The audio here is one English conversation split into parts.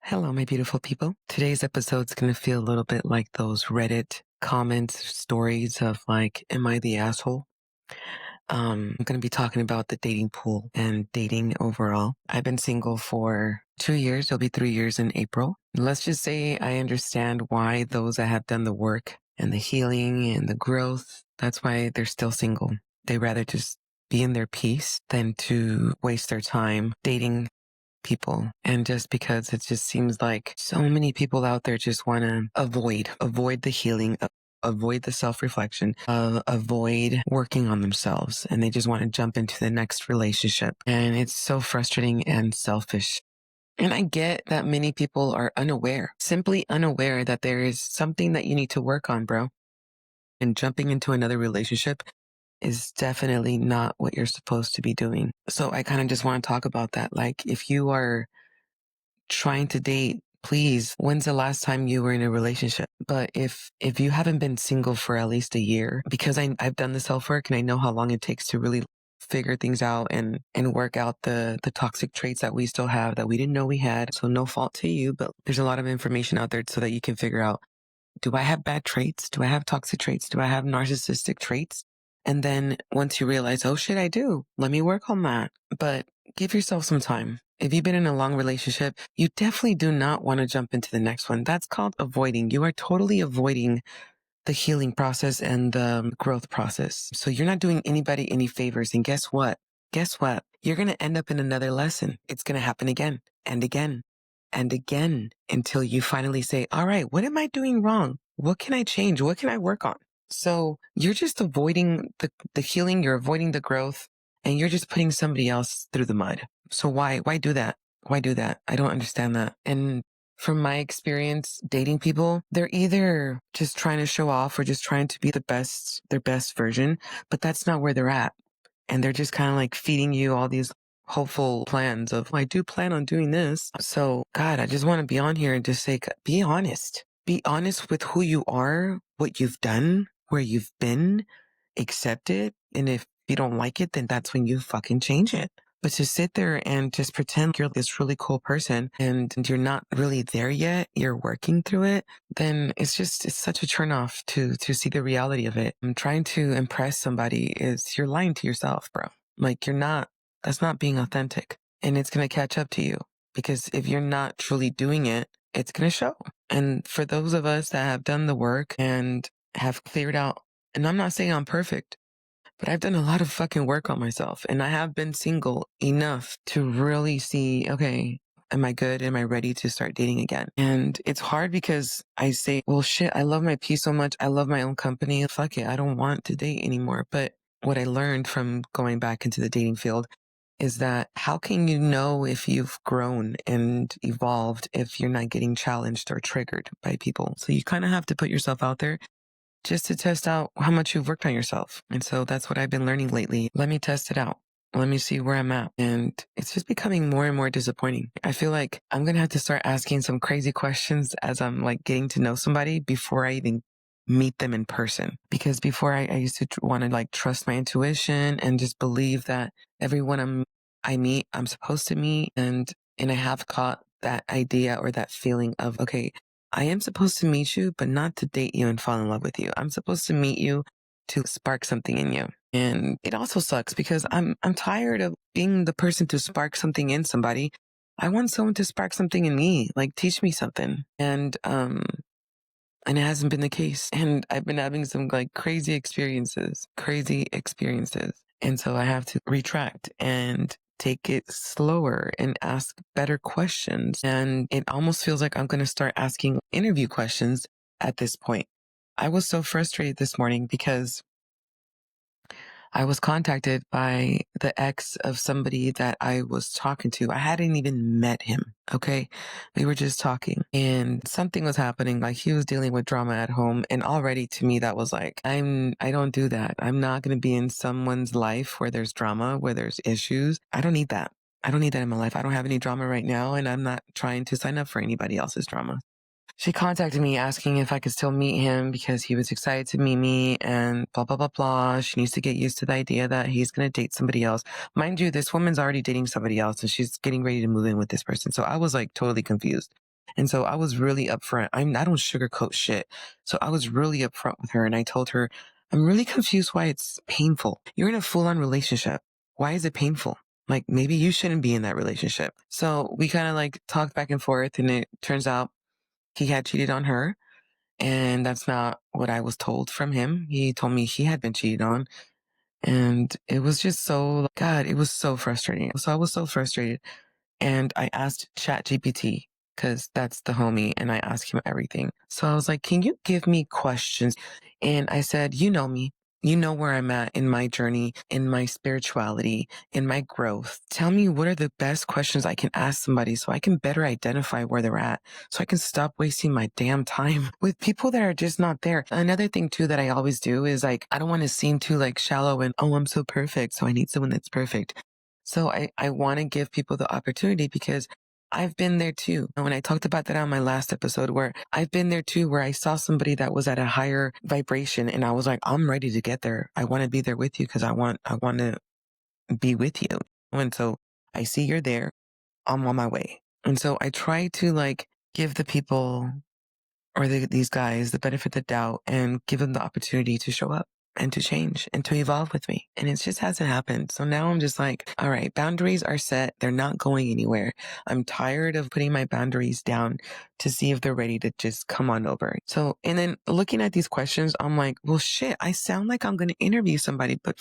Hello, my beautiful people. Today's episode's going to feel a little bit like those Reddit comments, stories of like, am I the asshole? I'm going to be talking about the dating pool and dating overall. I've been single for 2 years. It'll be 3 years in April. Let's just say I understand why those that have done the work and the healing and the growth, that's why they're still single. They rather just be in their peace than to waste their time dating people. And just because it just seems like so many people out there just want to avoid the healing, avoid the self-reflection, avoid working on themselves. And they just want to jump into the next relationship. And it's so frustrating and selfish. And I get that many people are simply unaware that there is something that you need to work on, bro. And jumping into another relationship is definitely not what you're supposed to be doing. So I kind of just want to talk about that. Like, if you are trying to date, please, when's the last time you were in a relationship? But if you haven't been single for at least a year, because I've done the self work and I know how long it takes to really figure things out and work out the toxic traits that we still have that we didn't know we had. So no fault to you, but there's a lot of information out there so that you can figure out, do I have bad traits? Do I have toxic traits? Do I have narcissistic traits? And then once you realize, oh shit, I do, let me work on that. But give yourself some time. If you've been in a long relationship, you definitely do not want to jump into the next one. That's called avoiding. You are totally avoiding the healing process and the growth process. So you're not doing anybody any favors. And guess what? Guess what? You're going to end up in another lesson. It's going to happen again and again and again until you finally say, all right, what am I doing wrong? What can I change? What can I work on? So you're just avoiding the healing. You're avoiding the growth and you're just putting somebody else through the mud. So why do that? Why do that? I don't understand that. And from my experience dating people, they're either just trying to show off or just trying to be their best version, but that's not where they're at. And they're just kind of like feeding you all these hopeful plans of, I do plan on doing this. So God, I just want to be on here and just say, be honest. Be honest with who you are, what you've done, where you've been, accept it. And if you don't like it, then that's when you fucking change it. But to sit there and just pretend you're this really cool person and you're not really there yet, you're working through it, then it's such a turnoff to see the reality of it. And trying to impress somebody is, you're lying to yourself, bro. Like, that's not being authentic. And it's going to catch up to you because if you're not truly doing it, it's going to show. And for those of us that have done the work and have cleared out, and I'm not saying I'm perfect, but I've done a lot of fucking work on myself and I have been single enough to really see, okay, am I good? Am I ready to start dating again? And it's hard because I say, well, shit, I love my peace so much. I love my own company. Fuck it. I don't want to date anymore. But what I learned from going back into the dating field is that how can you know if you've grown and evolved if you're not getting challenged or triggered by people? So you kind of have to put yourself out there just to test out how much you've worked on yourself. And so that's what I've been learning lately. Let me test it out. Let me see where I'm at. And it's just becoming more and more disappointing. I feel like I'm going to have to start asking some crazy questions as I'm like getting to know somebody before I even meet them in person. Because before I used to want to like trust my intuition and just believe that everyone I meet, I'm supposed to meet. And I have caught that idea or that feeling of, okay, I am supposed to meet you, but not to date you and fall in love with you. I'm supposed to meet you to spark something in you. And it also sucks because I'm tired of being the person to spark something in somebody. I want someone to spark something in me, like teach me something. And it hasn't been the case. And I've been having some like crazy experiences. And so I have to retract and take it slower and ask better questions. And it almost feels like I'm going to start asking interview questions at this point. I was so frustrated this morning because I was contacted by the ex of somebody that I was talking to. I hadn't even met him. Okay. We were just talking and something was happening. Like he was dealing with drama at home. And already to me, that was like, I don't do that. I'm not going to be in someone's life where there's drama, where there's issues. I don't need that. I don't need that in my life. I don't have any drama right now. And I'm not trying to sign up for anybody else's drama. She contacted me asking if I could still meet him because he was excited to meet me and blah, blah, blah, blah. She needs to get used to the idea that he's going to date somebody else. Mind you, this woman's already dating somebody else and she's getting ready to move in with this person. So I was like totally confused. And so I was really upfront. I don't sugarcoat shit. So I was really upfront with her and I told her, I'm really confused why it's painful. You're in a full on relationship. Why is it painful? Like maybe you shouldn't be in that relationship. So we kind of like talked back and forth and it turns out he had cheated on her. And that's not what I was told from him. He told me he had been cheated on. And it was just so, God, it was so frustrating. So I was so frustrated. And I asked ChatGPT because that's the homie and I asked him everything. So I was like, can you give me questions? And I said, you know me. You know where I'm at in my journey, in my spirituality, in my growth. Tell me what are the best questions I can ask somebody so I can better identify where they're at, so I can stop wasting my damn time with people that are just not there. Another thing too that I always do is like, I don't want to seem too like shallow and, oh, I'm so perfect. So I need someone that's perfect. So I want to give people the opportunity because I've been there too. And when I talked about that on my last episode, where I've been there too, where I saw somebody that was at a higher vibration and I was like, I'm ready to get there. I want to be there with you because I want to be with you. And so I see you're there. I'm on my way. And so I try to like give the people or these guys the benefit of the doubt and give them the opportunity to show up and to change and to evolve with me. And it just hasn't happened. So now I'm just like, all right, boundaries are set. They're not going anywhere. I'm tired of putting my boundaries down to see if they're ready to just come on over. So, and then looking at these questions, I'm like, well, shit, I sound like I'm going to interview somebody, but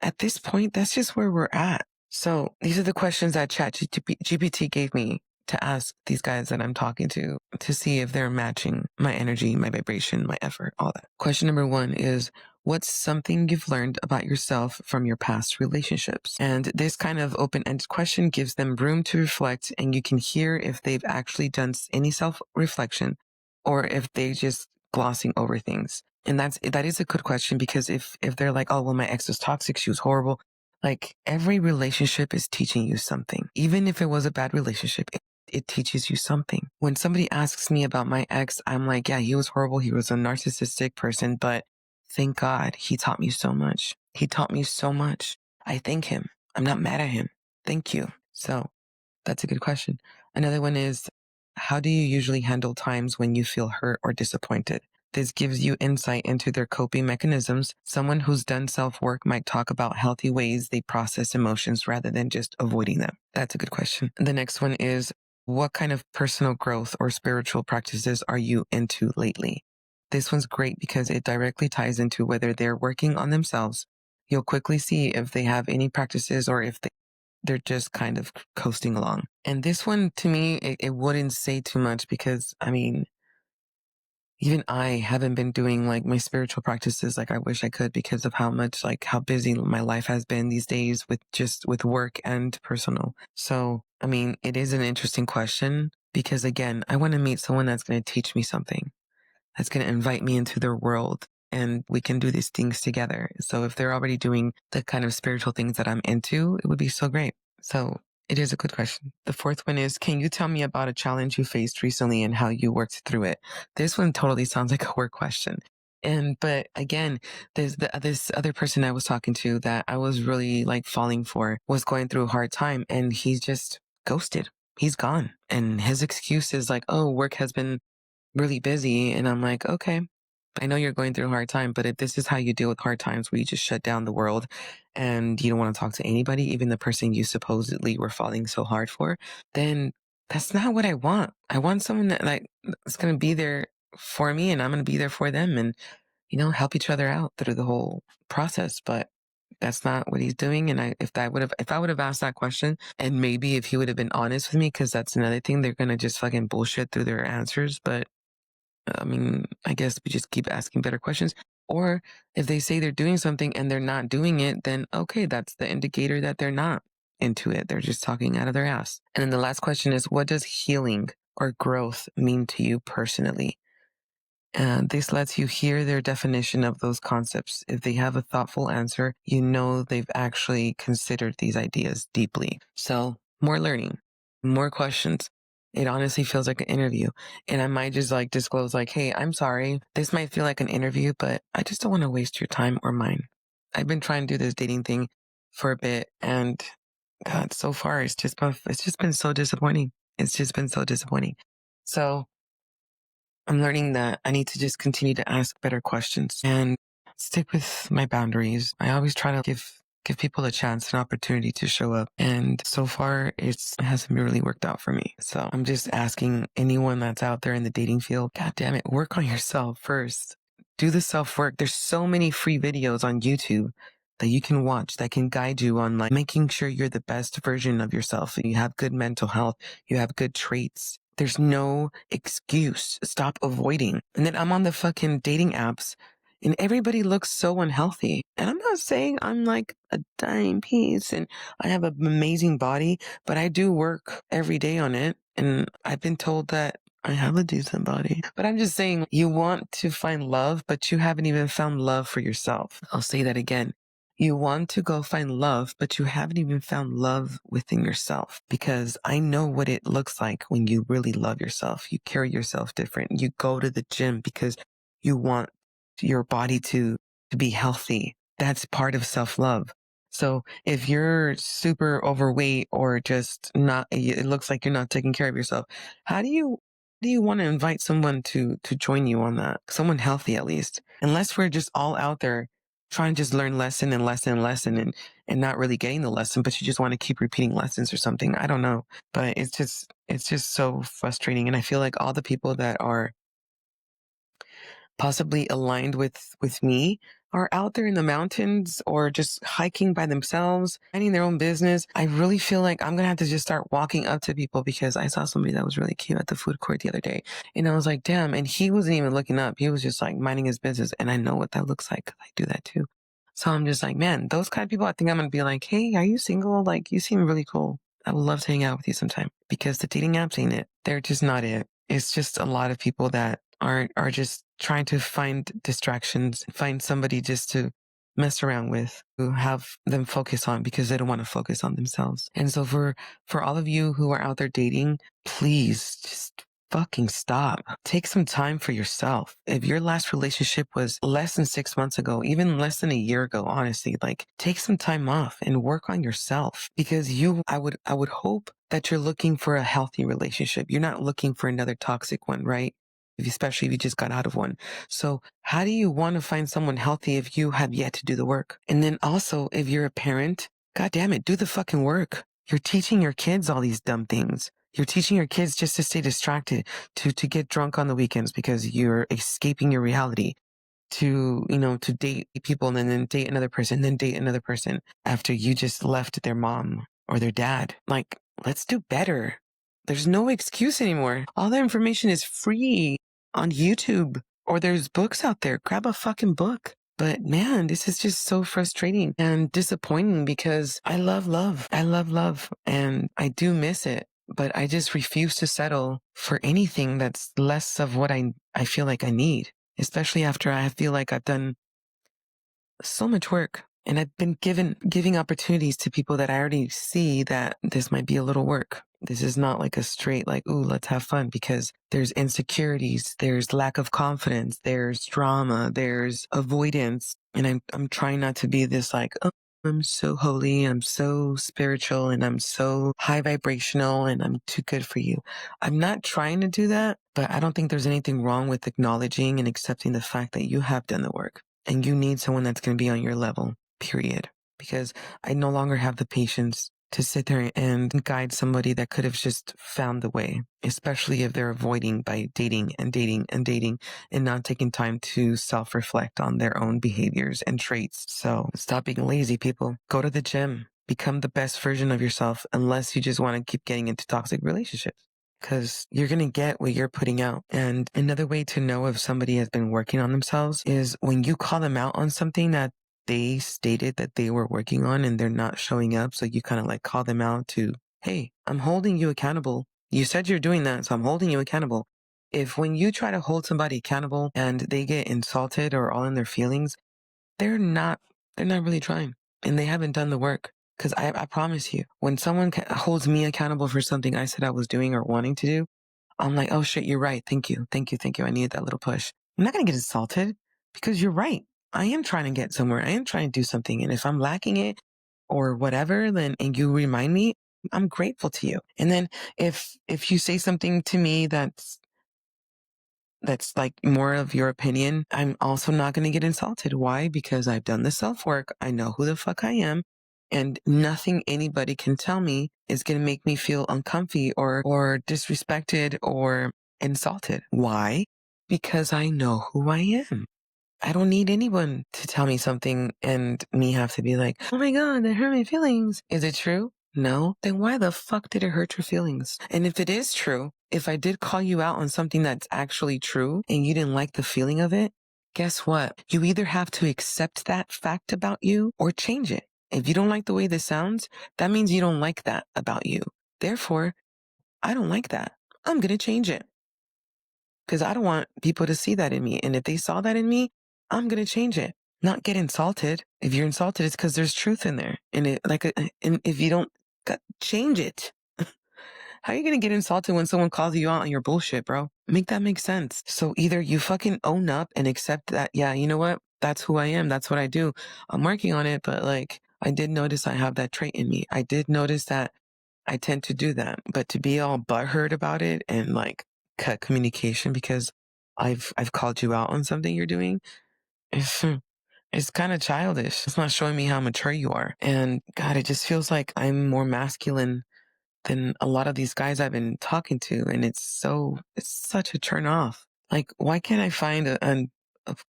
at this point, that's just where we're at. So these are the questions that ChatGPT gave me to ask these guys that I'm talking to see if they're matching my energy, my vibration, my effort, all that. Question number 1 is, what's something you've learned about yourself from your past relationships? And this kind of open-ended question gives them room to reflect, and you can hear if they've actually done any self-reflection or if they just glossing over things. And that is a good question because if they're like, oh, well, my ex was toxic, she was horrible. Like every relationship is teaching you something. Even if it was a bad relationship, it teaches you something. When somebody asks me about my ex, I'm like, yeah, he was horrible. He was a narcissistic person, but thank God he taught me so much. He taught me so much. I thank him. I'm not mad at him. Thank you. So that's a good question. Another one is, how do you usually handle times when you feel hurt or disappointed? This gives you insight into their coping mechanisms. Someone who's done self-work might talk about healthy ways they process emotions rather than just avoiding them. That's a good question. The next one is, what kind of personal growth or spiritual practices are you into lately? This one's great because it directly ties into whether they're working on themselves. You'll quickly see if they have any practices or if they're just kind of coasting along. And this one, to me, it wouldn't say too much because, I mean, even I haven't been doing like my spiritual practices like I wish I could because of how much, like how busy my life has been these days with work and personal. So, I mean, it is an interesting question because again, I want to meet someone that's going to teach me something, that's going to invite me into their world and we can do these things together. So if they're already doing the kind of spiritual things that I'm into, it would be so great. So it is a good question. The fourth one is, can you tell me about a challenge you faced recently and how you worked through it? This one totally sounds like a work question. But again, there's this other person I was talking to that I was really like falling for was going through a hard time and he's just ghosted. He's gone. And his excuse is like, oh, work has been really busy. And I'm like, okay, I know you're going through a hard time, but if this is how you deal with hard times where you just shut down the world and you don't want to talk to anybody, even the person you supposedly were falling so hard for, then that's not what I want. I want someone that like is going to be there for me and I'm going to be there for them and, help each other out through the whole process. But that's not what he's doing. And if I would have asked that question and maybe if he would have been honest with me, cause that's another thing, they're going to just fucking bullshit through their answers. But I mean, I guess we just keep asking better questions. Or if they say they're doing something and they're not doing it, then okay, that's the indicator that they're not into it. They're just talking out of their ass. And then the last question is, what does healing or growth mean to you personally? And this lets you hear their definition of those concepts. If they have a thoughtful answer, you know they've actually considered these ideas deeply. So more learning, more questions. It honestly feels like an interview. And I might just like disclose like, hey, I'm sorry. This might feel like an interview, but I just don't want to waste your time or mine. I've been trying to do this dating thing for a bit and God, so far it's just been so disappointing. It's just been so disappointing. So I'm learning that I need to just continue to ask better questions and stick with my boundaries. I always try to give people a chance, an opportunity to show up. And so far it hasn't really worked out for me. So I'm just asking anyone that's out there in the dating field, God damn it, work on yourself first. Do the self work. There's so many free videos on YouTube that you can watch that can guide you on like making sure you're the best version of yourself. You have good mental health. You have good traits. There's no excuse. Stop avoiding. And then I'm on the fucking dating apps and everybody looks so unhealthy. And I'm not saying I'm like a dime piece and I have an amazing body, but I do work every day on it. And I've been told that I have a decent body. But I'm just saying you want to find love, but you haven't even found love for yourself. I'll say that again. You want to go find love, but you haven't even found love within yourself, because I know what it looks like when you really love yourself. You carry yourself different. You go to the gym because you want your body to be healthy. That's part of self-love. So if you're super overweight or just not, it looks like you're not taking care of yourself. How do you want to invite someone to join you on that? Someone healthy, at least. Unless we're just all out there trying to just learn lesson and lesson and lesson and not really getting the lesson, but you just want to keep repeating lessons or something. I don't know. But it's just so frustrating. And I feel like all the people that are possibly aligned with me are out there in the mountains or just hiking by themselves, minding their own business. I really feel like I'm gonna have to just start walking up to people, because I saw somebody that was really cute at the food court the other day, and I was like, damn. And he wasn't even looking up; he was just like minding his business. And I know what that looks like, 'cause I do that too. So I'm just like, man, those kind of people. I think I'm gonna be like, hey, are you single? Like, you seem really cool. I would love to hang out with you sometime, because the dating apps ain't it. They're just not it. It's just a lot of people that are just trying to find distractions, find somebody just to mess around with, who have them focus on, because they don't want to focus on themselves. And so for all of you who are out there dating, please just fucking stop. Take some time for yourself. If your last relationship was less than 6 months ago, even less than a year ago, honestly, like take some time off and work on yourself, because I would hope that you're looking for a healthy relationship. You're not looking for another toxic one, right? Especially if you just got out of one. So how do you want to find someone healthy if you have yet to do the work? And then also, if you're a parent, God damn it, do the fucking work. You're teaching your kids all these dumb things. You're teaching your kids just to stay distracted, to get drunk on the weekends because you're escaping your reality, to date people and then date another person, then date another person after you just left their mom or their dad. Like, let's do better. There's no excuse anymore. All the information is free on YouTube, or there's books out there. Grab a fucking book. But man, this is just so frustrating and disappointing, because I love love. I love love and I do miss it. But I just refuse to settle for anything that's less of what I feel like I need, especially after I feel like I've done so much work and I've been giving opportunities to people that I already see that this might be a little work. This is not like a straight, like, ooh, let's have fun, because there's insecurities, there's lack of confidence, there's drama, there's avoidance. And I'm trying not to be this like, oh, I'm so holy, I'm so spiritual, and I'm so high vibrational, and I'm too good for you. I'm not trying to do that, but I don't think there's anything wrong with acknowledging and accepting the fact that you have done the work and you need someone that's going to be on your level, period. Because I no longer have the patience to sit there and guide somebody that could have just found the way, especially if they're avoiding by dating and dating and dating and not taking time to self-reflect on their own behaviors and traits. So stop being lazy, people. Go to the gym. Become the best version of yourself, unless you just want to keep getting into toxic relationships, because you're going to get what you're putting out. And another way to know if somebody has been working on themselves is when you call them out on something that they stated that they were working on and they're not showing up. So you kind of like call them out to, hey, I'm holding you accountable. You said you're doing that, so I'm holding you accountable. If when you try to hold somebody accountable and they get insulted or all in their feelings, they're not really trying and they haven't done the work. Because I promise you, when someone holds me accountable for something I said I was doing or wanting to do, I'm like, oh shit, you're right. Thank you. Thank you. Thank you. I needed that little push. I'm not going to get insulted, because you're right. I am trying to get somewhere. I am trying to do something. And if I'm lacking it or whatever, then, and you remind me, I'm grateful to you. And then if you say something to me that's like more of your opinion, I'm also not going to get insulted. Why? Because I've done the self work. I know who the fuck I am. And nothing anybody can tell me is going to make me feel uncomfy or disrespected or insulted. Why? Because I know who I am. I don't need anyone to tell me something and me have to be like, oh my God, that hurt my feelings. Is it true? No. Then why the fuck did it hurt your feelings? And if it is true, if I did call you out on something that's actually true and you didn't like the feeling of it, guess what? You either have to accept that fact about you or change it. If you don't like the way this sounds, that means you don't like that about you. Therefore, I don't like that. I'm going to change it because I don't want people to see that in me. And if they saw that in me, I'm going to change it, not get insulted. If you're insulted, it's because there's truth in there. And if you don't change it, how are you going to get insulted when someone calls you out on your bullshit, bro? Make that make sense. So either you fucking own up and accept that, yeah, you know what? That's who I am. That's what I do. I'm working on it, but like, I did notice I have that trait in me. I did notice that I tend to do that, but to be all butthurt about it and like cut communication because I've called you out on something you're doing, it's kind of childish. It's not showing me how mature you are. And God, it just feels like I'm more masculine than a lot of these guys I've been talking to, and it's such a turn off. Like, why can't I find a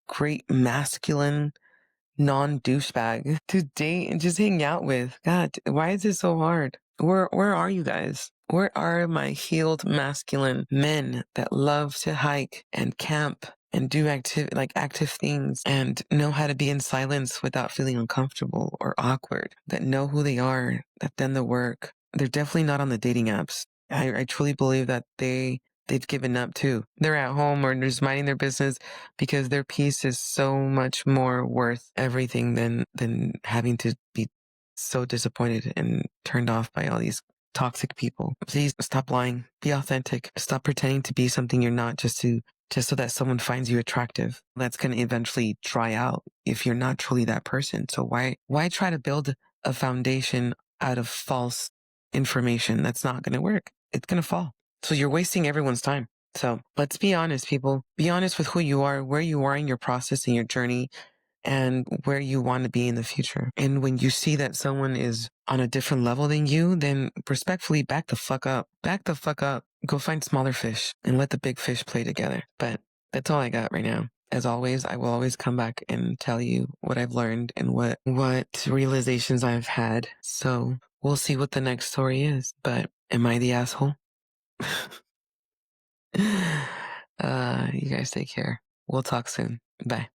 great masculine non-douchebag to date and just hang out with? God, why is it so hard? Where are you guys? Where are my healed masculine men that love to hike and camp and do active things and know how to be in silence without feeling uncomfortable or awkward, that know who they are, that done the work? They're definitely not on the dating apps. I truly believe that they've given up too. They're at home or just minding their business because their peace is so much more worth everything than having to be so disappointed and turned off by all these toxic people. Please stop lying. Be authentic. Stop pretending to be something you're not just so that someone finds you attractive. That's going to eventually dry out if you're not truly that person. So why try to build a foundation out of false information that's not going to work? It's going to fall. So you're wasting everyone's time. So let's be honest, people. Be honest with who you are, where you are in your process and your journey, and where you want to be in the future. And when you see that someone is on a different level than you, then respectfully back the fuck up. Back the fuck up. Go find smaller fish and let the big fish play together. But that's all I got right now. As always, I will always come back and tell you what I've learned and what realizations I've had. So we'll see what the next story is. But am I the asshole? You guys take care. We'll talk soon. Bye.